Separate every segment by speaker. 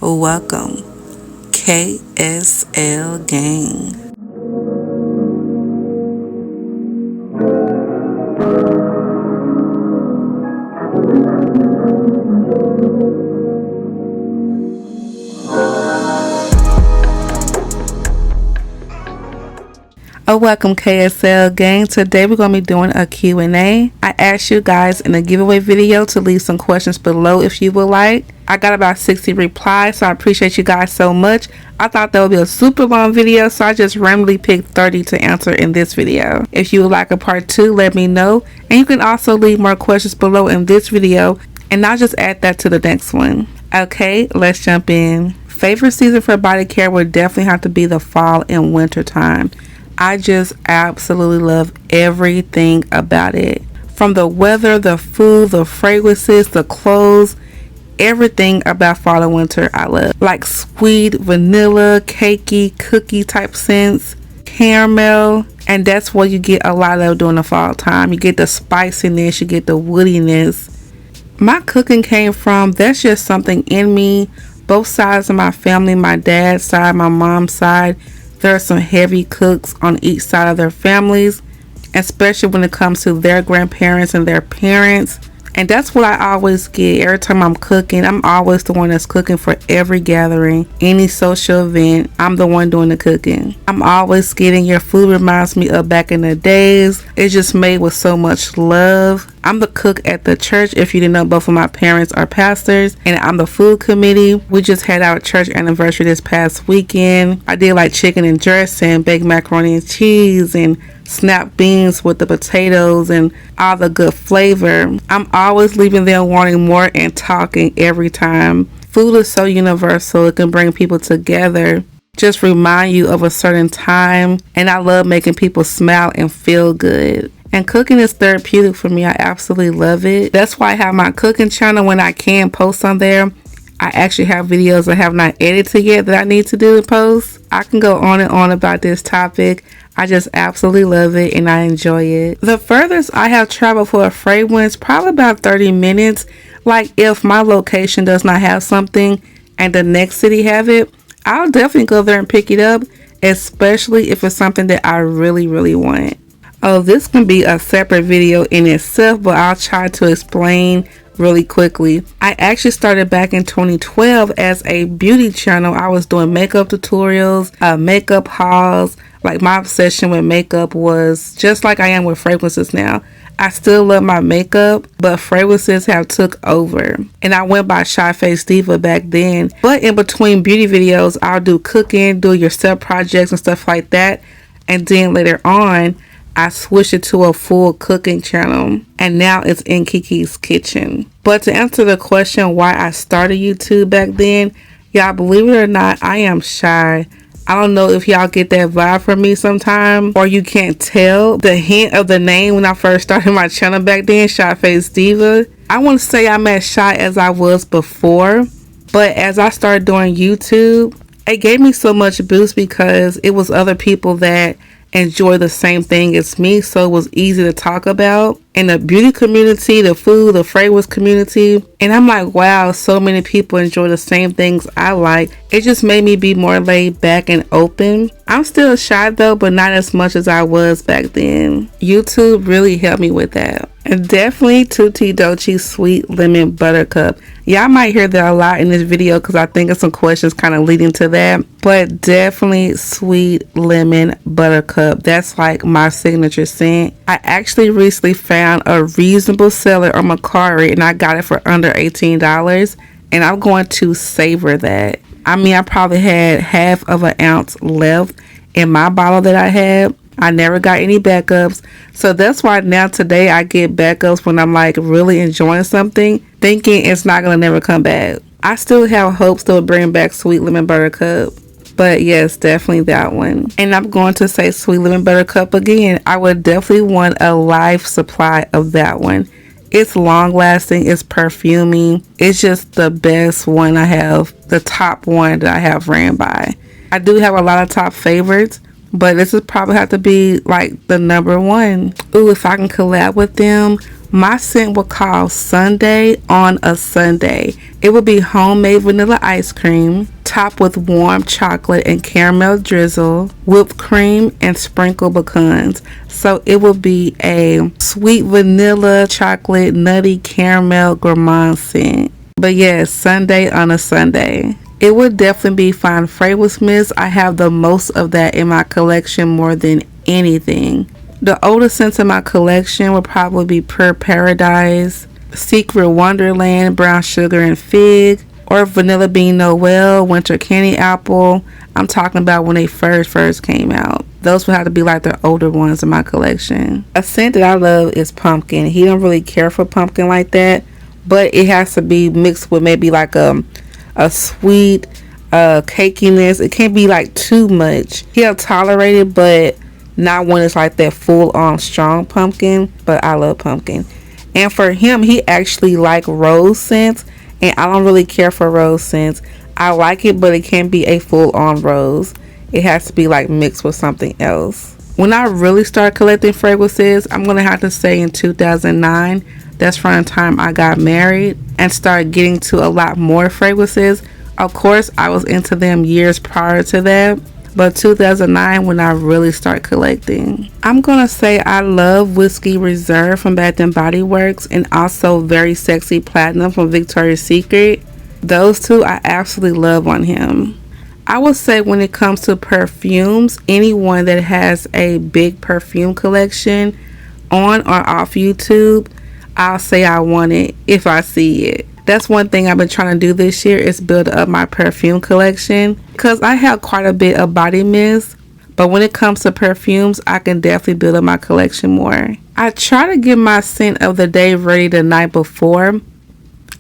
Speaker 1: Welcome, KSL Gang. Welcome KSL Gang. Today we're going to be doing a Q&A. I asked you guys in a giveaway video to leave some questions below if you would like. I got about 60 replies, so I appreciate you guys so much. I thought that would be a super long video, so I just randomly picked 30 to answer in this video. If you would like a part 2, let me know. And you can also leave more questions below in this video, and I'll just add that to the next one. Okay, let's jump in. Favorite season for body care would definitely have to be the fall and winter time. I just absolutely love everything about it. From the weather, the food, the fragrances, the clothes, everything about fall and winter I love. Like sweet, vanilla, cakey, cookie type scents, caramel, and that's what you get a lot of during the fall time. You get the spiciness, you get the woodiness. My cooking came from, that's just something in me. Both sides of my family, my dad's side, my mom's side, there are some heavy cooks on each side of their families, especially when it comes to their grandparents and their parents. And that's what I always get. Every time I'm cooking, I'm always the one that's cooking for every gathering, any social event. I'm the one doing the cooking. I'm always getting, your food reminds me of back in the days. It's just made with so much love. I'm the cook at the church. If you didn't know, both of my parents are pastors, and I'm the food committee. We just had our church anniversary this past weekend. I did like chicken and dressing, baked macaroni and cheese, and snap beans with the potatoes and all the good flavor. I'm always leaving them wanting more and talking every time. Food is so universal. It can bring people together, just remind you of a certain time, and I love making people smile and feel good. And cooking is therapeutic for me. I absolutely love it. That's why I have my cooking channel. When I can post on there, I actually have videos I have not edited yet that I need to do and post. I can go on and on about this topic. I just absolutely love it and I enjoy it. The furthest I have traveled for a fragrance, probably about 30 minutes. Like if my location does not have something and the next city have it, I'll definitely go there and pick it up, especially if it's something that I really, really want. Oh, this can be a separate video in itself, but I'll try to explain really quickly. I actually started back in 2012 as a beauty channel. I was doing makeup tutorials, makeup hauls. Like my obsession with makeup was just like I am with fragrances now. I still love my makeup, but fragrances have took over. And I went by Shyfacediva back then. But in between beauty videos, I'll do cooking, do yourself projects and stuff like that. And then later on, I switched it to a full cooking channel, and now it's in Keke's kitchen. But to answer the question why I started YouTube back then, y'all, believe it or not, I am shy. I don't know if y'all get that vibe from me sometime, or you can't tell the hint of the name when I first started my channel back then, Shyfacediva. I wouldn't say I'm as shy as I was before, but as I started doing YouTube, it gave me so much boost because it was other people that enjoy the same thing as me, so it was easy to talk about. In the beauty community, the food, the fragrance community, and I'm like, wow, so many people enjoy the same things I like. It just made me be more laid back and open. I'm still shy though, but not as much as I was back then. YouTube really helped me with that. And definitely Tutti Dolce Sweet Lemon Buttercup. Y'all might hear that a lot in this video because I think of some questions kind of leading to that. But definitely Sweet Lemon Buttercup. That's like my signature scent. I actually recently found a reasonable seller on Mercari and I got it for under $18. And I'm going to savor that. I mean, I probably had half of an ounce left in my bottle that I had. I never got any backups, so that's why now today I get backups when I'm like really enjoying something, thinking it's not gonna never come back. I still have hopes to bring back Sweet Lemon Buttercup, but yes, definitely that one. And I'm going to say Sweet Lemon Buttercup again. I would definitely want a life supply of that one. It's long lasting, it's perfuming, it's just the best one I have, the top one that I have ran by. I do have a lot of top favorites, but this would probably have to be like the number one. Ooh, if I can collab with them, My scent will call Sunday on a Sunday. It will be homemade vanilla ice cream, topped with warm chocolate and caramel drizzle, whipped cream, and sprinkled pecans. So it will be a sweet vanilla, chocolate, nutty, caramel gourmand scent. But yes, Sunday on a Sunday. It would definitely be Fine Fragrance Mist. I have the most of that in my collection more than anything. The oldest scents in my collection would probably be Pure Paradise, Secret Wonderland, Brown Sugar and Fig, or Vanilla Bean Noel, Winter Candy Apple. I'm talking about when they first came out. Those would have to be like the older ones in my collection. A scent that I love is pumpkin. He don't really care for pumpkin like that, but it has to be mixed with maybe like a sweet cakiness. It can't be like too much. He'll tolerate it, but not when it's like that full on strong pumpkin. But I love pumpkin. And for him, he actually like rose scents, and I don't really care for rose scents. I like it, but it can't be a full on rose. It has to be like mixed with something else. When I really start collecting fragrances, I'm gonna have to say in 2009. That's from the time I got married and started getting to a lot more fragrances. Of course, I was into them years prior to that, but 2009 when I really start collecting. I'm gonna say I love Whiskey Reserve from Bath & Body Works, and also Very Sexy Platinum from Victoria's Secret. Those two I absolutely love on him. I would say when it comes to perfumes, anyone that has a big perfume collection on or off YouTube, I'll say I want it if I see it. That's one thing I've been trying to do this year, is build up my perfume collection, because I have quite a bit of body mist, but when it comes to perfumes, I can definitely build up my collection more. I try to get my scent of the day ready the night before,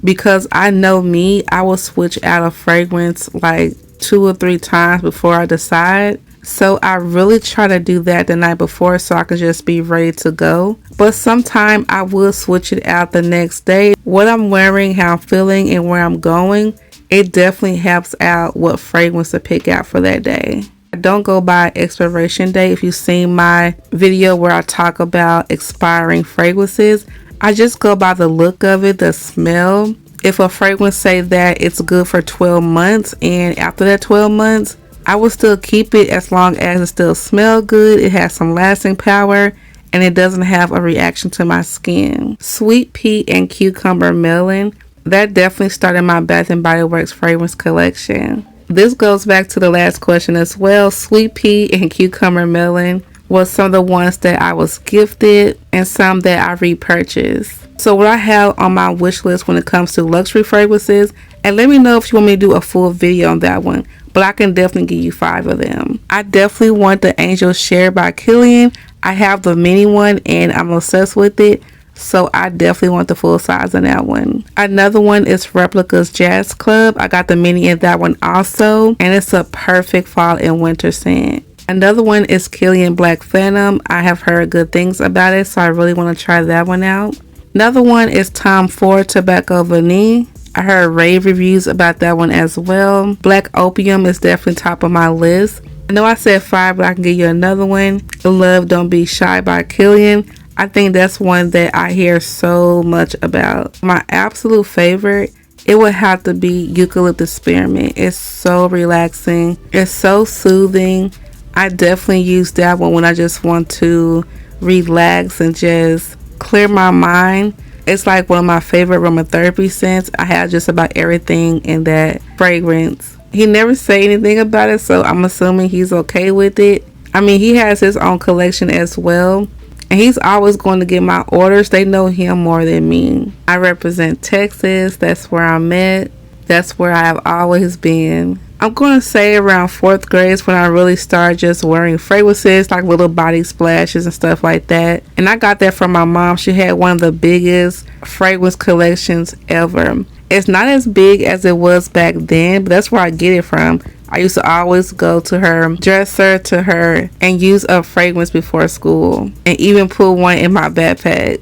Speaker 1: because I know me, I will switch out a fragrance like 2 or 3 times before I decide. So I really try to do that the night before so I can just be ready to go. But sometimes I will switch it out the next day. What I'm wearing, how I'm feeling, and where I'm going, it definitely helps out what fragrance to pick out for that day. I don't go by expiration date. If you've seen my video where I talk about expiring fragrances, I just go by the look of it, the smell. If a fragrance say that it's good for 12 months, and after that 12 months, I will still keep it as long as it still smells good, it has some lasting power, and it doesn't have a reaction to my skin. Sweet Pea and Cucumber Melon, that definitely started my Bath & Body Works fragrance collection. This goes back to the last question as well. Sweet Pea and Cucumber Melon was some of the ones that I was gifted and some that I repurchased. So what I have on my wish list when it comes to luxury fragrances, and let me know if you want me to do a full video on that one, but I can definitely give you 5 of them. I definitely want the Angel Share by Kilian. I have the mini one and I'm obsessed with it, so I definitely want the full size on that one. Another one is Replica's Jazz Club. I got the mini in that one also, and it's a perfect fall and winter scent. Another one is Kilian Black Phantom. I have heard good things about it, so I really want to try that one out. Another one is Tom Ford Tobacco Vanille. I heard rave reviews about that one as well. Black Opium is definitely top of my list. I know I said 5, but I can give you another one. Love Don't Be Shy by Kilian. I think that's one that I hear so much about. My absolute favorite, it would have to be Eucalyptus Spearmint. It's so relaxing. It's so soothing. I definitely use that one when I just want to relax and just clear my mind. It's like one of my favorite aromatherapy scents. I have just about everything in that fragrance. He never say anything about it, so I'm assuming he's okay with it. I mean, he has his own collection as well, and he's always going to get my orders. They know him more than me. I represent Texas. That's where I'm at. That's where I have always been. I'm going to say around 4th grade is when I really started just wearing fragrances, like little body splashes and stuff like that. And I got that from my mom. She had one of the biggest fragrance collections ever. It's not as big as it was back then, but that's where I get it from. I used to always go to her dresser, to her, and use a fragrance before school, and even put one in my backpack.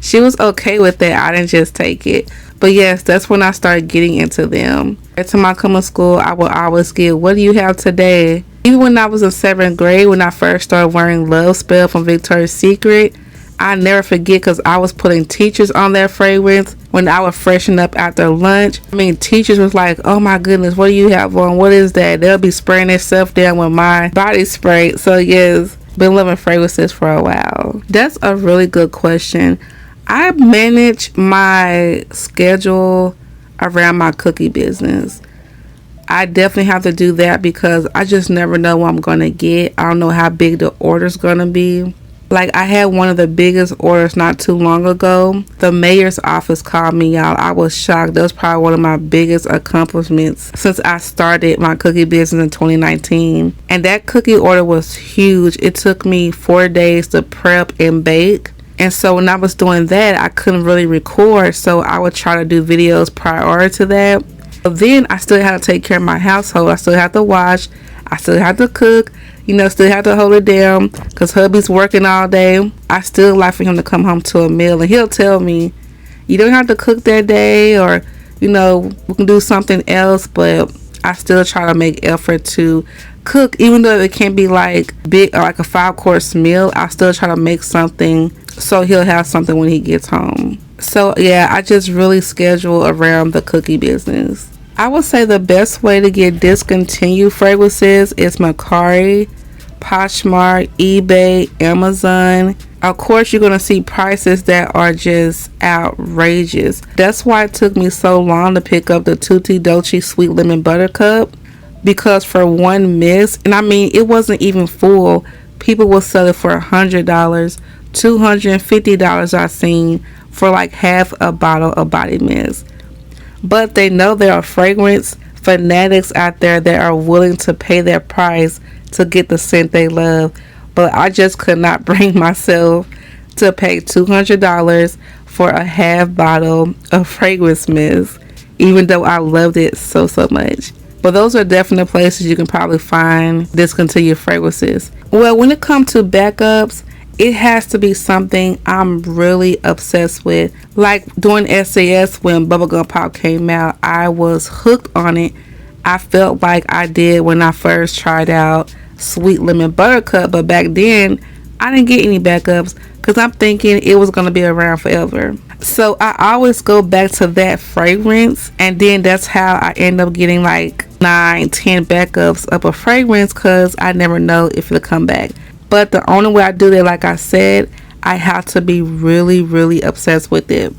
Speaker 1: She was okay with that. I didn't just take it. But yes, that's when I started getting into them. Every time I come to school, I would always get, what do you have today? Even when I was in 7th grade, when I first started wearing Love Spell from Victoria's Secret, I never forget because I was putting teachers on that fragrance when I would freshen up after lunch. I mean, teachers was like, oh my goodness, what do you have on? What is that? They'll be spraying themselves down with my body spray. So yes, been loving fragrances for a while. That's a really good question. I manage my schedule around my cookie business. I definitely have to do that because I just never know what I'm going to get. I don't know how big the order's going to be. Like, I had one of the biggest orders not too long ago. The mayor's office called me out. I was shocked. That was probably one of my biggest accomplishments since I started my cookie business in 2019. And that cookie order was huge. It took me 4 days to prep and bake. And so when I was doing that, I couldn't really record. So I would try to do videos prior to that. But then I still had to take care of my household. I still had to wash. I still had to cook. Still have to hold it down because hubby's working all day. I still like for him to come home to a meal, and he'll tell me, you don't have to cook that day, or, we can do something else. But I still try to make effort to cook, even though it can't be like big, like a 5-course meal. I still try to make something so he'll have something when he gets home. So yeah, I just really schedule around the cookie business. I would say the best way to get discontinued fragrances is Mercari, Poshmark, eBay, Amazon. Of course, you're going to see prices that are just outrageous. That's why it took me so long to pick up the Tutti Dolce Sweet Lemon Buttercup, because for one miss, and I mean, it wasn't even full, people will sell it for $100, $250 I've seen for like half a bottle of body mist. But they know there are fragrance fanatics out there that are willing to pay their price to get the scent they love. But I just could not bring myself to pay $200 for a half bottle of fragrance mist, even though I loved it so much. But those are definitely places you can probably find discontinued fragrances. Well, when it comes to backups, it has to be something I'm really obsessed with. Like during SAS when Bubblegum Pop came out, I was hooked on it. I felt like I did when I first tried out Sweet Lemon Buttercup, but back then I didn't get any backups because I'm thinking it was going to be around forever. So I always go back to that fragrance, and then that's how I end up getting like 9-10 backups of a fragrance because I never know if it'll come back. But the only way I do that, like I said, I have to be really obsessed with it.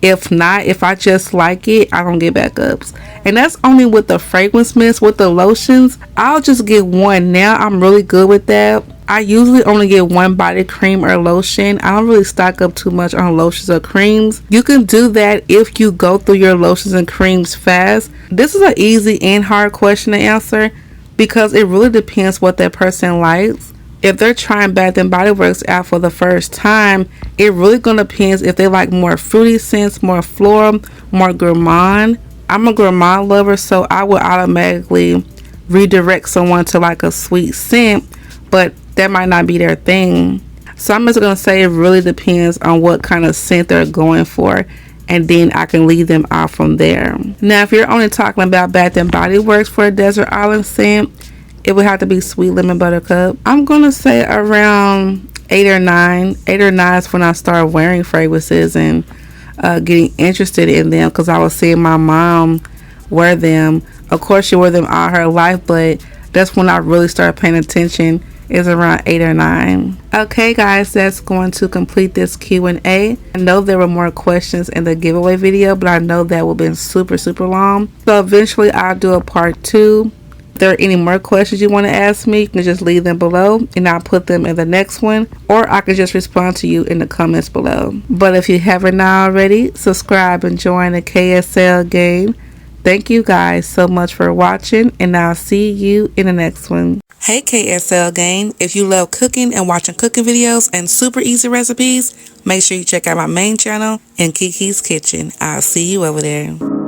Speaker 1: If not, if I just like it, I don't get backups. And that's only with the fragrance mist. With the lotions, I'll just get one. Now I'm really good with that. I usually only get one body cream or lotion. I don't really stock up too much on lotions or creams. You can do that if you go through your lotions and creams fast. This is an easy and hard question to answer because it really depends what that person likes. If they're trying Bath and Body Works out for the first time, it really gonna depend if they like more fruity scents, more floral, more gourmand. I'm a gourmand lover, so I would automatically redirect someone to like a sweet scent, but that might not be their thing. So I'm just gonna say it really depends on what kind of scent they're going for, and then I can lead them out from there. Now, if you're only talking about Bath and Body Works for a desert island scent, it would have to be Sweet Lemon Buttercup. I'm gonna say around 8 or 9. 8 or 9 is when I started wearing fragrances and getting interested in them because I was seeing my mom wear them. Of course, she wore them all her life, but that's when I really started paying attention. Is around 8 or 9. Okay, guys, that's going to complete this Q&A. I know there were more questions in the giveaway video, but I know that will be super long. So eventually, I'll do a part 2. If there are any more questions you want to ask me, you can just leave them below and I'll put them in the next one, or I can just respond to you in the comments below. But if you haven't already, subscribe and join the KSL game. Thank you guys so much for watching, and I'll see you in the next one. Hey KSL gang, if you love cooking and watching cooking videos and super easy recipes, make sure you check out my main channel in Keke's Kitchen. I'll see you over there.